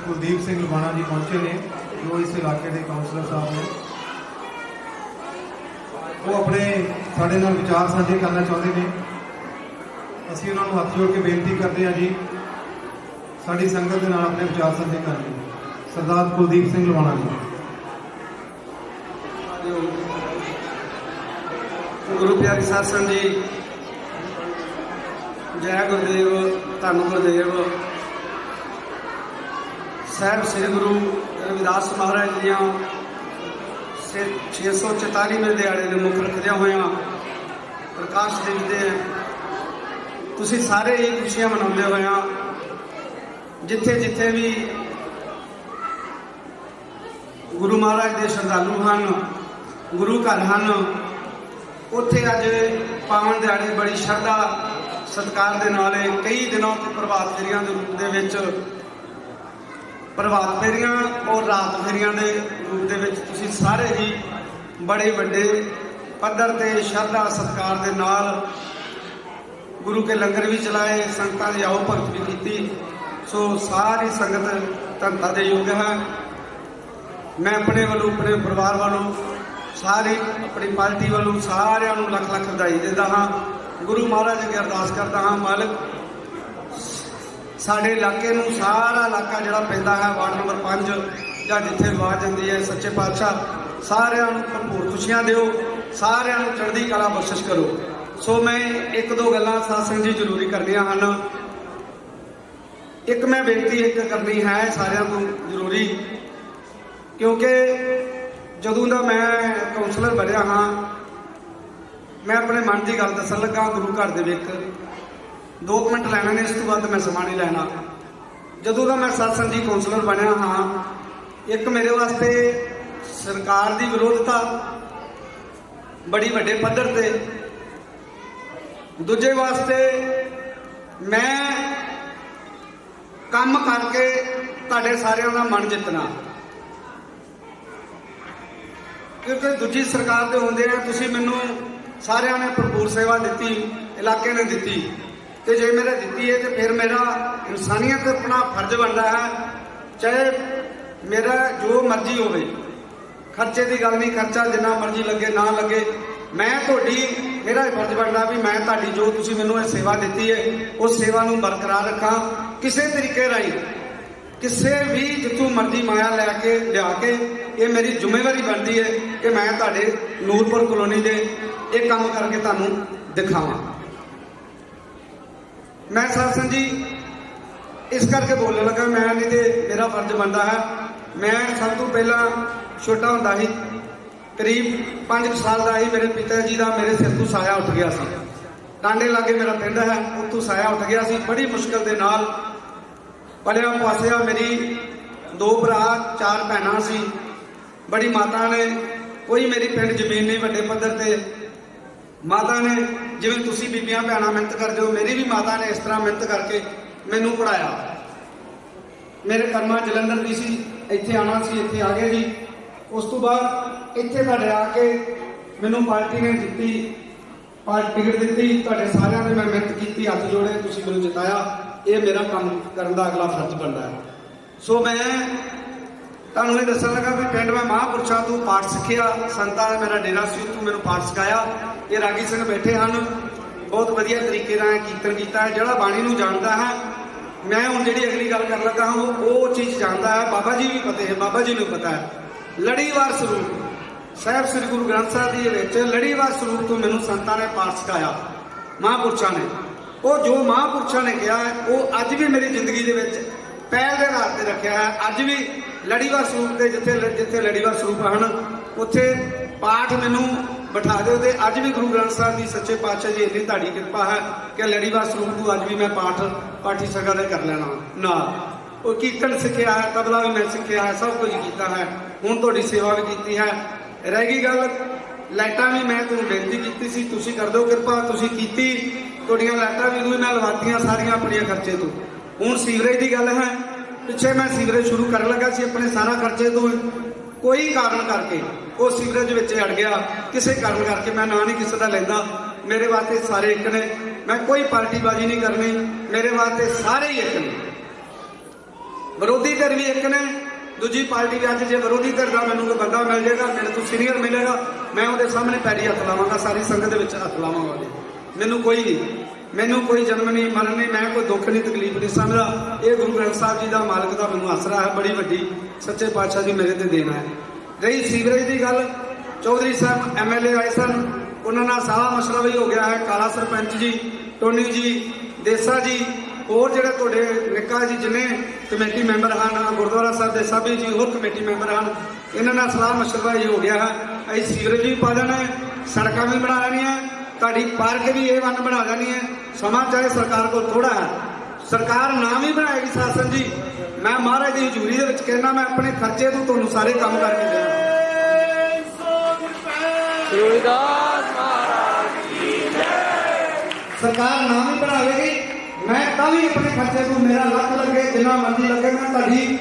ਕੁਲਦੀਪ ਸਿੰਘ ਲਵਾਣਾ ਜੀ ਪਹੁੰਚੇ ਨੇ, ਜੋ ਇਸ ਇਲਾਕੇ ਦੇ ਕਾਉਂਸਲਰ ਸਾਹਿਬ ਨੇ। ਉਹ ਆਪਣੇ ਸਾਡੇ ਨਾਲ ਵਿਚਾਰ ਸਾਂਝੇ ਕਰਨਾ ਚਾਹੁੰਦੇ ਨੇ। ਅਸੀਂ ਉਹਨਾਂ ਨੂੰ ਹੱਥ ਜੋੜ ਕੇ ਬੇਨਤੀ ਕਰਦੇ ਹਾਂ ਜੀ, ਸਾਡੀ ਸੰਗਤ ਦੇ ਨਾਲ ਆਪਣੇ ਵਿਚਾਰ ਸਾਂਝੇ ਕਰਨ ਲਈ। ਸਰਦਾਰ ਕੁਲਦੀਪ ਸਿੰਘ ਲਵਾਣਾ ਜੀ। ਗੁਰੂ ਪਿਆਰੀ ਸਾਧ ਸੰਗਤ ਜੀ, ਜੈ ਗੁਰਦੇਵ, ਧੰਨ ਗੁਰਦੇਵ ਸਾਹਿਬ। ਸ੍ਰੀ ਗੁਰੂ ਰਵਿਦਾਸ ਮਹਾਰਾਜ ਦੀਆਂ 644ਵੇਂ ਦਿਹਾੜੇ ਦੇ ਮੁੱਖ ਰੱਖਦਿਆਂ ਹੋਇਆਂ ਪ੍ਰਕਾਸ਼ ਦਿਵਸ ਦੇ ਤੁਸੀਂ ਸਾਰੇ ਹੀ ਖੁਸ਼ੀਆਂ ਮਨਾਉਂਦੇ ਹੋਇਆਂ ਜਿੱਥੇ ਜਿੱਥੇ ਵੀ ਗੁਰੂ ਮਹਾਰਾਜ ਦੇ ਸ਼ਰਧਾਲੂ ਹਨ, ਗੁਰੂ ਘਰ ਹਨ, ਉੱਥੇ ਅੱਜ ਪਾਵਨ ਦਿਹਾੜੇ ਬੜੀ ਸ਼ਰਧਾ ਸਤਿਕਾਰ ਦੇ ਨਾਲ ਕਈ ਦਿਨਾਂ ਤੋਂ ਪ੍ਰਭਾਤ ਫੇਰੀਆਂ ਦੇ ਰੂਪ ਦੇ ਵਿੱਚ, ਪ੍ਰਭਾਤ ਫੇਰੀਆਂ ਔਰ ਰਾਤ ਫੇਰੀਆਂ ਦੇ ਰੂਪ ਦੇ ਵਿੱਚ ਤੁਸੀਂ ਸਾਰੇ ਹੀ ਬੜੇ ਵੱਡੇ ਪੱਧਰ ਤੇ ਸ਼ਰਧਾ ਸਤਿਕਾਰ ਦੇ ਨਾਲ ਗੁਰੂ ਕੇ ਲੰਗਰ ਵੀ ਚਲਾਏ, ਸੰਗਤਾਂ ਦੀ ਆਓ ਭਗਤ ਵੀ ਕੀਤੀ। ਸੋ ਸਾਰੀ ਸੰਗਤ ਧੰਨਵਾਦ ਦੇ ਯੋਗ ਹੈ। ਮੈਂ ਆਪਣੇ ਵੱਲੋਂ, ਆਪਣੇ ਪਰਿਵਾਰ ਵੱਲੋਂ, ਸਾਰੀ ਆਪਣੀ ਪਾਰਟੀ ਵੱਲੋਂ ਸਾਰਿਆਂ ਨੂੰ ਲੱਖ ਲੱਖ ਵਧਾਈ ਦਿੰਦਾ ਹਾਂ। ਗੁਰੂ ਮਹਾਰਾਜ ਅੱਗੇ ਅਰਦਾਸ ਕਰਦਾ ਹਾਂ, ਮਾਲਕ ਸਾਡੇ ਇਲਾਕੇ ਨੂੰ, ਸਾਰਾ ਇਲਾਕਾ ਜਿਹੜਾ ਪੈਂਦਾ ਹੈ ਵਾਰਡ ਨੰਬਰ 5 ਜਾਂ ਜਿੱਥੇ ਆਵਾਜ਼ ਜਾਂਦੀ ਹੈ, ਸੱਚੇ ਪਾਤਸ਼ਾਹ ਸਾਰਿਆਂ ਨੂੰ ਭਰਪੂਰ ਖੁਸ਼ੀਆਂ ਦਿਓ, ਸਾਰਿਆਂ ਨੂੰ ਚੜ੍ਹਦੀ ਕਲਾ ਬਖਸ਼ਿਸ਼ ਕਰੋ। ਸੋ ਮੈਂ ਇੱਕ ਦੋ ਗੱਲਾਂ ਸਾਧ ਸੰਗਤ ਜੀ ਜ਼ਰੂਰੀ ਕਰਨੀਆਂ ਹਨ। ਇੱਕ ਮੈਂ ਬੇਨਤੀ ਇੱਕ ਕਰਨੀ ਹੈ ਸਾਰਿਆਂ ਨੂੰ ਜ਼ਰੂਰੀ, ਕਿਉਂਕਿ ਜਦੋਂ ਦਾ ਮੈਂ ਕਾਉਂਸਲਰ ਬਣਿਆ ਹਾਂ, ਮੈਂ ਆਪਣੇ ਮਨ ਦੀ ਗੱਲ ਦੱਸਣ ਲੱਗਾ। ਗੁਰੂ ਘਰ ਦੇ ਵਿੱਚ 2 ਮਿੰਟ ਲੈਣੇ ਨੇ, ਇਸ ਤੋਂ ਬਾਅਦ ਮੈਂ ਸਮਾਂ ਨਹੀਂ ਲੈਣਾ। ਜਦੋਂ ਦਾ ਮੈਂ ਸਾਧ ਸੰਗਤ ਜੀ ਕਾਉਂਸਲਰ ਬਣਿਆ ਹਾਂ, ਇੱਕ ਮੇਰੇ ਵਾਸਤੇ ਸਰਕਾਰ ਦੀ ਵਿਰੋਧਤਾ ਬੜੀ ਵੱਡੇ ਪੱਧਰ ਤੇ, ਦੂਜੇ ਵਾਸਤੇ ਮੈਂ ਕੰਮ ਕਰਕੇ ਤੁਹਾਡੇ ਸਾਰਿਆਂ ਦਾ ਮਨ ਜਿੱਤਣਾ। ਕਿਉਂਕਿ ਦੂਜੀ ਸਰਕਾਰ ਦੇ ਹੁੰਦੇ ਆ, ਤੁਸੀਂ ਮੈਨੂੰ ਸਾਰਿਆਂ ਨੇ ਭਰਪੂਰ ਸੇਵਾ ਦਿੱਤੀ, ਇਲਾਕੇ ਨੇ ਦਿੱਤੀ, ਤੇ ਜੇ ਮੇਰੇ ਦਿੱਤੀ ਹੈ ਤੇ ਫਿਰ ਮੇਰਾ ਇਨਸਾਨੀਅਤ ਆਪਣਾ ਫਰਜ਼ ਬਣਦਾ ਹੈ, ਚਾਹੇ ਮੇਰਾ ਜੋ ਮਰਜ਼ੀ ਹੋਵੇ। ਖਰਚੇ ਦੀ ਗੱਲ ਨਹੀਂ, ਖਰਚਾ ਜਿੰਨਾ ਮਰਜ਼ੀ ਲੱਗੇ ਨਾ ਲੱਗੇ, ਮੈਂ ਤੁਹਾਡੀ, ਮੇਰਾ ਫਰਜ਼ ਬਣਦਾ ਵੀ ਮੈਂ ਤੁਹਾਡੀ ਜੋ ਤੁਸੀਂ ਮੈਨੂੰ ਇਹ ਸੇਵਾ ਦਿੱਤੀ ਹੈ ਉਸ ਸੇਵਾ ਨੂੰ ਬਰਕਰਾਰ ਰੱਖਾਂ। ਕਿਸੇ ਤਰੀਕੇ ਰਾਹੀਂ, ਕਿਸੇ ਵੀ ਜਿੱਥੋਂ ਮਰਜ਼ੀ ਮਾਇਆ ਲਿਆ ਕੇ ਇਹ ਮੇਰੀ ਜ਼ਿੰਮੇਵਾਰੀ ਬਣਦੀ ਹੈ ਕਿ ਮੈਂ ਤੁਹਾਡੇ ਨੂਰਪੁਰ ਕਲੋਨੀ ਦੇ ਇਹ ਕੰਮ ਕਰਕੇ ਤੁਹਾਨੂੰ ਦਿਖਾਵਾਂ। ਮੈਂ ਸਾਧ ਸੰਗਤ ਜੀ ਇਸ ਕਰਕੇ ਬੋਲਣ ਲੱਗਾ, ਮੈਂ ਨਹੀਂ ਤੇ ਮੇਰਾ ਫਰਜ਼ ਬਣਦਾ ਹੈ। ਮੈਂ ਸਭ ਤੋਂ ਪਹਿਲਾਂ ਛੋਟਾ ਹੁੰਦਾ ਸੀ, ਕਰੀਬ 5 ਸਾਲ ਦਾ ਸੀ, ਮੇਰੇ ਪਿਤਾ ਜੀ ਦਾ ਮੇਰੇ ਸਿਰ ਤੋਂ ਸਾਇਆ ਉੱਠ ਗਿਆ ਸੀ। ਟਾਂਡੇ ਲਾਗੇ ਮੇਰਾ ਪਿੰਡ ਹੈ, ਉੱਥੋਂ ਸਾਇਆ ਉੱਠ ਗਿਆ ਸੀ। ਬੜੀ ਮੁਸ਼ਕਲ ਦੇ ਨਾਲ ਪਲਿਆ ਪਾਸਿਆ, ਮੇਰੀ 2 ਭਰਾ 4 ਭੈਣਾਂ ਸੀ। ਬੜੀ ਮਾਤਾ ਨੇ, ਕੋਈ ਮੇਰੀ ਪਿੰਡ ਜ਼ਮੀਨ ਨਹੀਂ ਵੱਡੇ ਪੱਧਰ ਤੇ। ਮਾਤਾ ਨੇ, ਜਿਵੇਂ ਤੁਸੀਂ ਬੀਬੀਆਂ ਭੈਣਾਂ ਮਿਹਨਤ ਕਰਦੇ ਹੋ, ਮੇਰੀ ਵੀ ਮਾਤਾ ਨੇ ਇਸ ਤਰ੍ਹਾਂ ਮਿਹਨਤ ਕਰਕੇ ਮੈਨੂੰ ਪੜਾਇਆ। ਮੇਰੇ ਕਰਮਾਂ ਜਲੰਧਰ ਦੀ ਸੀ, ਇੱਥੇ ਆਉਣਾ ਸੀ, ਇੱਥੇ ਆ ਗਏ ਜੀ। ਉਸ ਤੋਂ ਬਾਅਦ ਇੱਥੇ ਤੁਹਾਡੇ ਆ ਕੇ ਮੈਨੂੰ ਪਾਰਟੀ ਨੇ ਦਿੱਤੀ, ਟਿਕਟ ਦਿੱਤੀ। ਤੁਹਾਡੇ ਸਾਰਿਆਂ ਨੇ ਮੈਂ ਮਿਹਨਤ ਕੀਤੀ, ਹੱਥ ਜੋੜੇ, ਤੁਸੀਂ ਮੈਨੂੰ ਜਿਤਾਇਆ। ਇਹ ਮੇਰਾ ਕੰਮ ਕਰਨ ਦਾ ਅਗਲਾ ਫਰਜ਼ ਬਣਦਾ ਹੈ। ਸੋ ਮੈਂ ਤੁਹਾਨੂੰ ਇਹ ਦੱਸਣ ਲੱਗਾ ਵੀ ਪਿੰਡ ਮੈਂ ਮਹਾਂਪੁਰਸ਼ਾਂ ਤੋਂ ਪਾਠ ਸਿੱਖਿਆ, ਸੰਤਾਂ ਦਾ ਮੇਰਾ ਡੇਰਾ ਸੀ, ਉੱਥੋਂ ਮੈਨੂੰ ਪਾਠ ਸਿਖਾਇਆ। ਇਹ ਰਾਗੀ ਸਿੰਘ ਬੈਠੇ ਹਨ, ਬਹੁਤ ਵਧੀਆ ਤਰੀਕੇ ਨਾਲ ਕੀਰਤਨ ਕੀਤਾ ਹੈ। ਜਿਹੜਾ ਬਾਣੀ ਨੂੰ ਜਾਣਦਾ ਹੈ, ਮੈਂ ਹੁਣ ਜਿਹੜੀ ਅਗਲੀ ਗੱਲ ਕਰਨ ਲੱਗਾ ਹਾਂ ਉਹ ਚੀਜ਼ ਜਾਣਦਾ ਹੈ। ਬਾਬਾ ਜੀ ਵੀ ਪਤਾ ਹੈ, ਬਾਬਾ ਜੀ ਨੂੰ ਪਤਾ ਹੈ। ਲੜੀਵਾਰ ਸਰੂਪ ਸਾਹਿਬ ਸ੍ਰੀ ਗੁਰੂ ਗ੍ਰੰਥ ਸਾਹਿਬ ਦੇ ਵਿੱਚ ਲੜੀਵਾਰ ਸਰੂਪ ਤੋਂ ਮੈਨੂੰ ਸੰਤਾਂ ਨੇ ਪਾਠ ਸਿਖਾਇਆ, ਮਹਾਂਪੁਰਸ਼ਾਂ ਨੇ। ਉਹ ਜੋ ਮਹਾਂਪੁਰਸ਼ਾਂ ਨੇ ਕਿਹਾ ਹੈ ਉਹ ਅੱਜ ਵੀ ਮੇਰੀ ਜ਼ਿੰਦਗੀ ਦੇ ਵਿੱਚ ਪਹਿਲ ਦੇ ਆਧਾਰ ਤੇ ਰੱਖਿਆ ਹੈ। ਅੱਜ ਵੀ ਲੜੀਵਾਰ ਸਰੂਪ ਦੇ ਜਿੱਥੇ ਲੜੀਵਾਰ ਸਰੂਪ ਹਨ ਉੱਥੇ ਪਾਠ ਮੈਨੂੰ ਬਿਠਾ ਦਿਓ, ਤੇ ਅੱਜ ਵੀ ਗੁਰੂ ਗ੍ਰੰਥ ਸਾਹਿਬ ਦੀ ਸੱਚੇ ਪਾਤਸ਼ਾਹ ਜੀ ਇੰਨੀ ਤੁਹਾਡੀ ਕਿਰਪਾ ਹੈ ਕਿ ਲੜੀਵਾਰ ਸਰੂਪ ਤੋਂ ਅੱਜ ਵੀ ਮੈਂ ਪਾਠੀ ਸਗਾ ਦੇ ਕਰ ਲੈਣਾ ਨਾਲ। ਉਹ ਕੀਰਤਨ ਸਿੱਖਿਆ ਹੈ, ਤਬਲਾ ਵੀ ਮੈਂ ਸਿੱਖਿਆ ਹੈ, ਸਭ ਕੁਝ ਕੀਤਾ ਹੈ। ਹੁਣ ਤੁਹਾਡੀ ਸੇਵਾ ਵੀ ਕੀਤੀ ਹੈ। ਰਹਿ ਗਈ ਗੱਲ ਲਾਈਟਾਂ, ਵੀ ਮੈਂ ਤੁਹਾਨੂੰ ਬੇਨਤੀ ਕੀਤੀ ਸੀ, ਤੁਸੀਂ ਕਰ ਦਿਓ ਕਿਰਪਾ, ਤੁਸੀਂ ਕੀਤੀ। ਤੁਹਾਡੀਆਂ ਲਾਈਟਾਂ ਵੀ ਮੈਂ ਲਵਾਤੀਆਂ ਸਾਰੀਆਂ ਆਪਣੇ ਖਰਚੇ ਤੋਂ। ਹੁਣ ਸੀਵਰੇਜ ਦੀ ਗੱਲ ਹੈ, ਪਿੱਛੇ ਮੈਂ ਸੀਵਰੇਜ ਸ਼ੁਰੂ ਕਰਨ ਲੱਗਾ ਸੀ ਆਪਣੇ ਸਾਰਾ ਖਰਚੇ ਤੋਂ, ਕੋਈ ਕਾਰਨ ਕਰਕੇ ਉਹ ਸੀਵਰੇਜ ਵਿੱਚ ਅੜ ਗਿਆ। ਕਿਸੇ ਕਾਰਨ ਕਰਕੇ, ਮੈਂ ਨਾਂ ਨਹੀਂ ਕਿਸੇ ਦਾ ਲੈਂਦਾ, ਮੇਰੇ ਵਾਸਤੇ ਸਾਰੇ ਇੱਕ ਨੇ। ਮੈਂ ਕੋਈ ਪਾਰਟੀਬਾਜ਼ੀ ਨਹੀਂ ਕਰਨੀ, ਮੇਰੇ ਵਾਸਤੇ ਸਾਰੇ ਹੀ ਇੱਕ ਨੇ। ਵਿਰੋਧੀ ਧਿਰ ਵੀ ਇੱਕ ਨੇ, ਦੂਜੀ ਪਾਰਟੀ ਵੀ। ਅੱਜ ਜੇ ਵਿਰੋਧੀ ਧਿਰ ਦਾ ਮੈਨੂੰ ਕੋਈ ਬੰਦਾ ਮਿਲ ਜਾਏਗਾ, ਮੇਰੇ ਤੋਂ ਸੀਨੀਅਰ ਮਿਲੇਗਾ, ਮੈਂ ਉਹਦੇ ਸਾਹਮਣੇ ਪੈਰੀ ਹੱਥ ਲਾਵਾਂਗਾ, ਸਾਰੀ ਸੰਗਤ ਦੇ ਵਿੱਚ ਹੱਥ ਲਾਵਾਂਗਾ ਉਹਦੇ। ਮੈਨੂੰ ਕੋਈ ਨਹੀਂ, ਮੈਨੂੰ ਕੋਈ ਜਨਮ ਨਹੀਂ, ਮਰਨ ਨਹੀਂ, ਮੈਂ ਕੋਈ ਦੁੱਖ ਨਹੀਂ, ਤਕਲੀਫ ਨਹੀਂ ਸਮਝਦਾ। ਇਹ ਗੁਰੂ ਗ੍ਰੰਥ ਸਾਹਿਬ ਜੀ ਦਾ, ਮਾਲਕ ਦਾ ਮੈਨੂੰ ਆਸਰਾ ਹੈ, ਬੜੀ ਵੱਡੀ ਸੱਚੇ ਪਾਤਸ਼ਾਹ ਜੀ ਮੇਰੇ ਤੇ ਦੇਣਾ ਹੈ। ਰਹੀ ਸੀਵਰੇਜ ਦੀ ਗੱਲ, ਚੌਧਰੀ ਸਾਹਿਬ MLA ਆਏ ਸਨ, ਉਹਨਾਂ ਨਾਲ ਸਾਰਾ ਮਸਲਾ ਵੀ ਹੋ ਗਿਆ ਹੈ। ਕਾਲਾ ਸਰਪੰਚ ਜੀ, ਟੋਨੀ ਜੀ, ਦੇਸਾ ਜੀ, ਹੋਰ ਜਿਹੜੇ ਤੁਹਾਡੇ ਨਿੱਕਾ ਜੀ ਜਿੰਨੇ ਕਮੇਟੀ ਮੈਂਬਰ ਹਨ, ਗੁਰਦੁਆਰਾ ਸਾਹਿਬ ਦੇ ਸਾਬੀ ਜੀ, ਹੋਰ ਕਮੇਟੀ ਮੈਂਬਰ ਹਨ, ਇਹਨਾਂ ਨਾਲ ਸਲਾਹ ਮਸ਼ਵਰਾ ਹੀ ਹੋ ਗਿਆ ਹੈ। ਅਸੀਂ ਸੀਵਰੇਜ ਵੀ ਪਾ ਦੇਣਾ ਹੈ, ਸੜਕਾਂ ਵੀ ਬਣਾ ਲੈਣੀਆਂ, ਤੁਹਾਡੀ ਪਾਰਕ ਵੀ A1 ਬਣਾ ਦੇਣੀ ਹੈ। ਸਮਾਂ ਚਾਹੇ ਸਰਕਾਰ ਕੋਲ ਥੋੜਾ ਹੈ, ਸਰਕਾਰ ਨਾ ਵੀ ਬਣਾਏਗੀ ਸ਼ਾਸਨ ਜੀ, ਮੈਂ ਮਹਾਰਾਜ ਦੀ ਹਜ਼ੂਰੀ ਦੇ ਵਿੱਚ ਕਹਿਣਾ, ਮੈਂ ਆਪਣੇ ਖਰਚੇ ਤੋਂ ਤੁਹਾਨੂੰ ਸਾਰੇ ਕੰਮ ਕਰਕੇ ਦੇਣਾ। ਸਰਕਾਰ ਨਾ ਵੀ ਬਣਾਵੇਗੀ, ਮੈਂ ਤਾਂ ਵੀ ਆਪਣੇ ਖਰਚੇ ਤੋਂ, ਮੇਰਾ ਲੱਖ ਲੱਗੇ, ਜਿੰਨਾ ਮਰਜ਼ੀ ਲੱਗੇ, ਮੈਂ ਤੁਹਾਡੀ,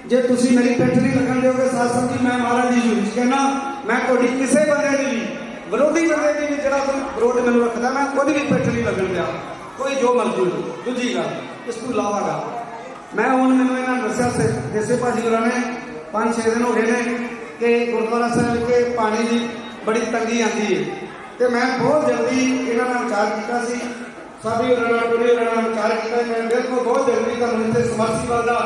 ਜੇ ਤੁਸੀਂ ਮੇਰੀ ਪਿੱਠ ਨਹੀਂ ਲੱਗਣ ਦਿਓਗੇ ਸ਼ਾਸਨ ਜੀ, ਮੈਂ ਮਹਾਰਾਜ ਦੀ ਹਜ਼ੂਰੀ 'ਚ ਕਹਿਣਾ, ਮੈਂ ਤੁਹਾਡੀ ਕਿਸੇ ਬੰਦੇ ਦੀ ਵੀ, ਵਿਰੋਧੀ ਬੰਦੇ ਦੀ ਵੀ ਜਿਹੜਾ ਵਿਰੋਧ ਮੈਨੂੰ ਰੱਖਦਾ, ਮੈਂ ਉਹਦੀ ਵੀ ਪਿੱਠ ਨਹੀਂ ਲੱਗਣ ਦਿਆ, ਕੋਈ ਜੋ ਮਰਜ਼ੀ ਹੋ। ਦੂਜੀ ਗੱਲ, ਇਸ ਤੋਂ ਇਲਾਵਾ ਗੱਲ, ਮੈਂ ਹੁਣ ਮੈਨੂੰ ਇਹਨਾਂ ਨੇ ਦੱਸਿਆ ਦੇਸੇ ਭਾਜੀ ਹੋਰਾਂ ਨੇ 5-6 ਦਿਨ ਹੋ ਗਏ ਨੇ ਕਿ ਗੁਰਦੁਆਰਾ ਸਾਹਿਬ ਵਿਖੇ ਪਾਣੀ ਦੀ ਬੜੀ ਤੰਗੀ ਆਉਂਦੀ ਹੈ, ਤੇ ਮੈਂ ਬਹੁਤ ਜਲਦੀ ਇਹਨਾਂ ਨਾਲ ਵਿਚਾਰ ਕੀਤਾ ਸੀ, ਸਾਬੀ ਹੋਰਾਂ ਨਾਲ, ਟੋਨੀ ਹੋਰਾਂ ਨਾਲ ਵਿਚਾਰ ਕੀਤਾ। ਮੈਂ ਬਿਲਕੁਲ ਬਹੁਤ ਜਲਦੀ ਤੁਹਾਨੂੰ ਇੱਥੇ ਸਮਰਸੀਬਲ ਦਾ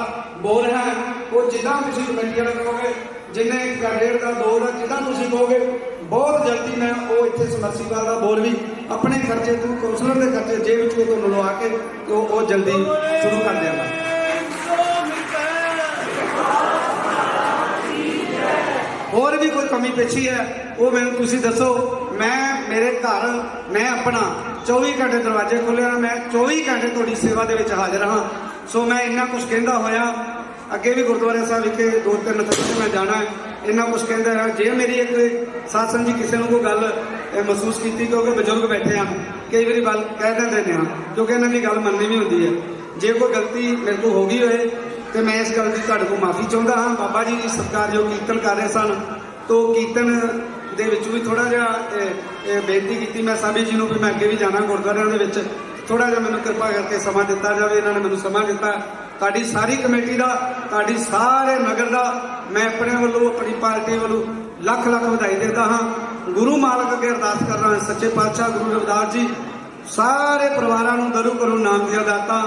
ਬੋਰ ਹੈ, ਉਹ ਜਿੱਦਾਂ ਤੁਸੀਂ ਕਮੇਟੀ ਵਾਲੇ ਕਹੋਗੇ, ਜਿੰਨੇ 1.5 ਦਾ 2 ਦਾ, ਜਿੱਦਾਂ ਤੁਸੀਂ ਕਹੋਗੇ, ਬਹੁਤ ਜਲਦੀ ਮੈਂ ਉਹ ਇੱਥੇ ਸਮਰਸੀਬਲ ਦਾ ਬੋਰ ਵੀ ਆਪਣੇ ਖਰਚੇ ਤੋਂ, ਕੌਂਸਲਰ ਦੇ ਖਰਚੇ ਜੇਬ ਵਿੱਚੋਂ ਤੁਹਾਨੂੰ ਲਵਾ ਕੇ ਉਹ ਜਲਦੀ ਸ਼ੁਰੂ ਕਰ ਦਿਆਂਗਾ। ਹੋਰ ਵੀ ਕੋਈ ਕਮੀ ਪੇਸ਼ੀ ਹੈ, ਉਹ ਮੈਨੂੰ ਤੁਸੀਂ ਦੱਸੋ। ਮੇਰੇ ਘਰ ਮੈਂ ਆਪਣਾ 24 ਘੰਟੇ ਦਰਵਾਜ਼ੇ ਖੋਲ੍ਹੇ, ਮੈਂ 24 ਘੰਟੇ ਤੁਹਾਡੀ ਸੇਵਾ ਦੇ ਵਿੱਚ ਹਾਜ਼ਰ ਹਾਂ। ਸੋ ਮੈਂ ਇੰਨਾ ਕੁਝ ਕਹਿੰਦਾ ਹੋਇਆ, ਅੱਗੇ ਵੀ ਗੁਰਦੁਆਰੇ ਸਾਹਿਬ ਵਿਖੇ 2-3 ਥਾਂ ਮੈਂ ਜਾਣਾ ਹੈ, ਇੰਨਾ ਕੁਝ ਕਹਿੰਦਾ ਹੈ। ਜੇ ਮੇਰੀ ਇੱਕ ਸਾਸਨ ਜੀ ਕਿਸੇ ਨੂੰ ਕੋਈ ਗੱਲ ਮਹਿਸੂਸ ਕੀਤੀ, ਕਿਉਂਕਿ ਬਜ਼ੁਰਗ ਬੈਠੇ ਹਨ, ਕਈ ਵਾਰੀ ਗੱਲ ਕਹਿ ਦਿੰਦੇ ਨੇ, ਕਿਉਂਕਿ ਇਹਨਾਂ ਦੀ ਗੱਲ ਮੰਨਣੀ ਵੀ ਹੁੰਦੀ ਹੈ। ਜੇ ਕੋਈ ਗਲਤੀ ਮੇਰੇ ਤੋਂ ਹੋ ਗਈ ਹੋਏ ਤੇ ਮੈਂ ਇਸ ਗੱਲ ਦੀ ਤੁਹਾਡੇ ਕੋਲ ਮਾਫੀ ਚਾਹੁੰਦਾ ਹਾਂ। ਬਾਬਾ ਜੀ ਸਤਿਕਾਰਯੋਗ ਕੀਰਤਨ ਕਰ ਰਹੇ ਸਨ, ਤੋਂ ਕੀਰਤਨ ਦੇ ਵਿੱਚ ਵੀ ਥੋੜਾ ਜਿਹਾ ਬੇਨਤੀ ਕੀਤੀ ਮੈਂ ਸਾਬੀ ਜੀ ਨੂੰ ਵੀ ਮੈਂ ਅੱਗੇ ਵੀ ਜਾਣਾ ਗੁਰਦੁਆਰਿਆਂ ਦੇ ਵਿੱਚ, ਥੋੜਾ ਜਿਹਾ ਮੈਨੂੰ ਕਿਰਪਾ ਕਰਕੇ ਸਮਾਂ ਦਿੱਤਾ ਜਾਵੇ। ਇਹਨਾਂ ਨੇ ਮੈਨੂੰ ਸਮਾਂ ਦਿੱਤਾ, ਤੁਹਾਡੀ ਸਾਰੀ ਕਮੇਟੀ ਦਾ, ਤੁਹਾਡੀ ਸਾਰੇ ਨਗਰ ਦਾ ਮੈਂ ਆਪਣੇ ਵੱਲੋਂ, ਆਪਣੀ ਪਾਰਟੀ ਵੱਲੋਂ ਲੱਖ ਲੱਖ ਵਧਾਈ ਦਿੰਦਾ ਹਾਂ। ਗੁਰੂ ਮਾਲਕ ਅੱਗੇ ਅਰਦਾਸ ਕਰ ਰਹਾ ਹਾਂ, ਸੱਚੇ ਪਾਤਸ਼ਾਹ ਗੁਰੂ ਰਵਿਦਾਸ ਜੀ ਸਾਰੇ ਪਰਿਵਾਰਾਂ ਨੂੰ ਦਰੂ ਕਰੋ ਨਾਮ ਦੀਆਂ ਦਾਤਾਂ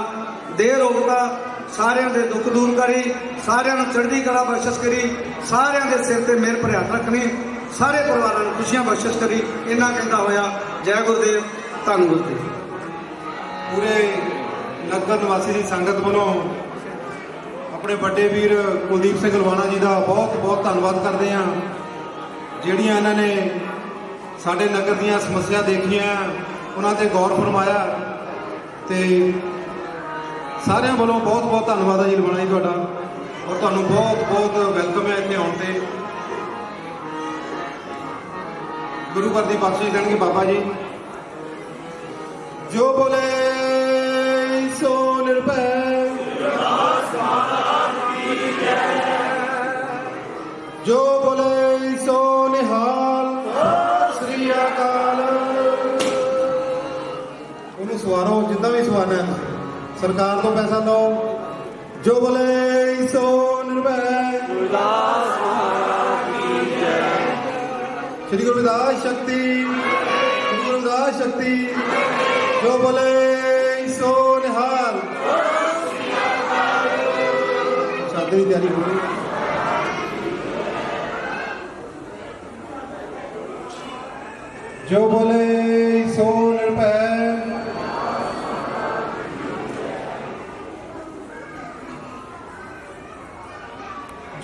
ਦੇ, ਰੋਗਤਾ ਸਾਰਿਆਂ ਦੇ ਦੁੱਖ ਦੂਰ ਕਰੀ, ਸਾਰਿਆਂ ਨੂੰ ਚੜ੍ਹਦੀ ਕਲਾ ਬਖਸ਼ਿਸ਼ ਕਰੀ, ਸਾਰਿਆਂ ਦੇ ਸਿਰ ਤੇ ਮਿਹਰ ਭਰਿਆ ਹੱਥ ਰੱਖਣੀ, ਸਾਰੇ ਪਰਿਵਾਰਾਂ ਨੂੰ ਖੁਸ਼ੀਆਂ ਬਖਸ਼ਿਸ਼ ਕਰੀ। ਇਹਨਾਂ ਕਹਿੰਦਾ ਹੋਇਆ ਜੈ ਗੁਰਦੇਵ, ਧੰਨ ਗੁਰਦੇਵ। ਪੂਰੇ ਨਗਰ ਨਿਵਾਸੀ ਦੀ ਸੰਗਤ ਵੱਲੋਂ ਆਪਣੇ ਵੱਡੇ ਵੀਰ ਕੁਲਦੀਪ ਸਿੰਘ ਲਵਾਣਾ ਜੀ ਦਾ ਬਹੁਤ ਬਹੁਤ ਧੰਨਵਾਦ ਕਰਦੇ ਹਾਂ, ਜਿਹੜੀਆਂ ਇਹਨਾਂ ਨੇ ਸਾਡੇ ਨਗਰ ਦੀਆਂ ਸਮੱਸਿਆ ਦੇਖੀਆਂ, ਉਹਨਾਂ ਤੇ ਗੌਰ ਫਰਮਾਇਆ, ਤੇ ਸਾਰਿਆਂ ਵੱਲੋਂ ਬਹੁਤ ਬਹੁਤ ਧੰਨਵਾਦ ਹੈ ਜੀ ਲਵਾਣਾ ਜੀ ਤੁਹਾਡਾ, ਔਰ ਤੁਹਾਨੂੰ ਬਹੁਤ ਬਹੁਤ ਵੈਲਕਮ ਹੈ ਇੱਥੇ ਆਉਣ ਤੇ। ਗੁਰੂ ਘਰ ਦੀ ਬਖਸ਼ਿਸ਼ ਦੇਣਗੇ ਬਾਬਾ ਜੀ। ਜੋ ਬੋਲੇ ਸੋ ਨਿਰਭੈ, ਜੋ ਬੋਲੇ ਸੋ ਨਿਹਾਲ, ਸ੍ਰੀ ਅਕਾਲ। ਉਹਨੂੰ ਸਵਾਰੋ, ਜਿੱਦਾਂ ਵੀ ਸਵਾਰਨਾ ਹੈ, ਸਰਕਾਰ ਤੋਂ ਪੈਸਾ ਲਓ। ਜੋ ਬੋਲੇ ਸੋ ਨਿਰਭੈ, श्री गुरु रविदास शक्ति, श्री गुरु रविदास शक्ति। जो बोले सो निहाल। शादी की तैयारी हो गई। जो बोले सो निर्भय,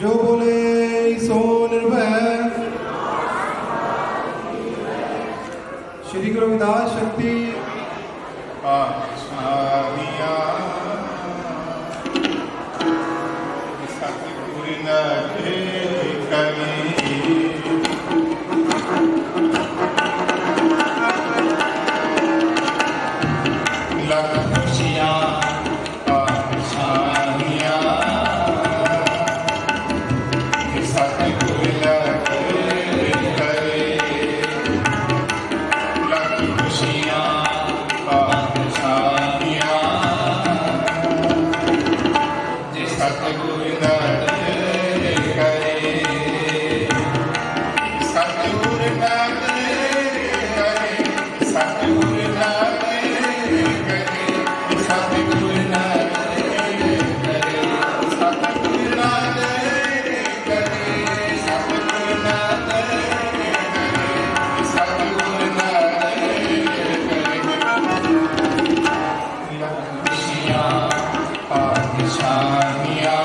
जो बोले सो निर्भय। श्री गुरु रविदास शक्ति। सतगुरु न करी लख खुशियाँ पातशाहियाँ, सतगुरु न करे लख खुशियाँ पातशाहियाँ, सतगुरु ਸਤਿਗੁਰ ਨਾਨਕ ਕਰੇ ਸਤਿਗੁਰ ਨਾਨਕ ਕਰੇ ਸਤਿਗੁਰ ਨਾਨਕ ਕਰੇ ਸਤਿਗੁਰ ਨਾਨਕ ਕਰੇ ਸਤਿਗੁਰ ਨਾਨਕ ਕਰੇ ਸਤਿਗੁਰ ਨਾਨਕ ਕਰੇ ਸਤਿਗੁਰ ਨਾਨਕ ਕਰੇ ਖੁਸ਼ੀਆਂ ਪਾਤਸ਼ਾਹੀਆਂ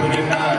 ਸਤਿਗੁਰ ਨਾਮ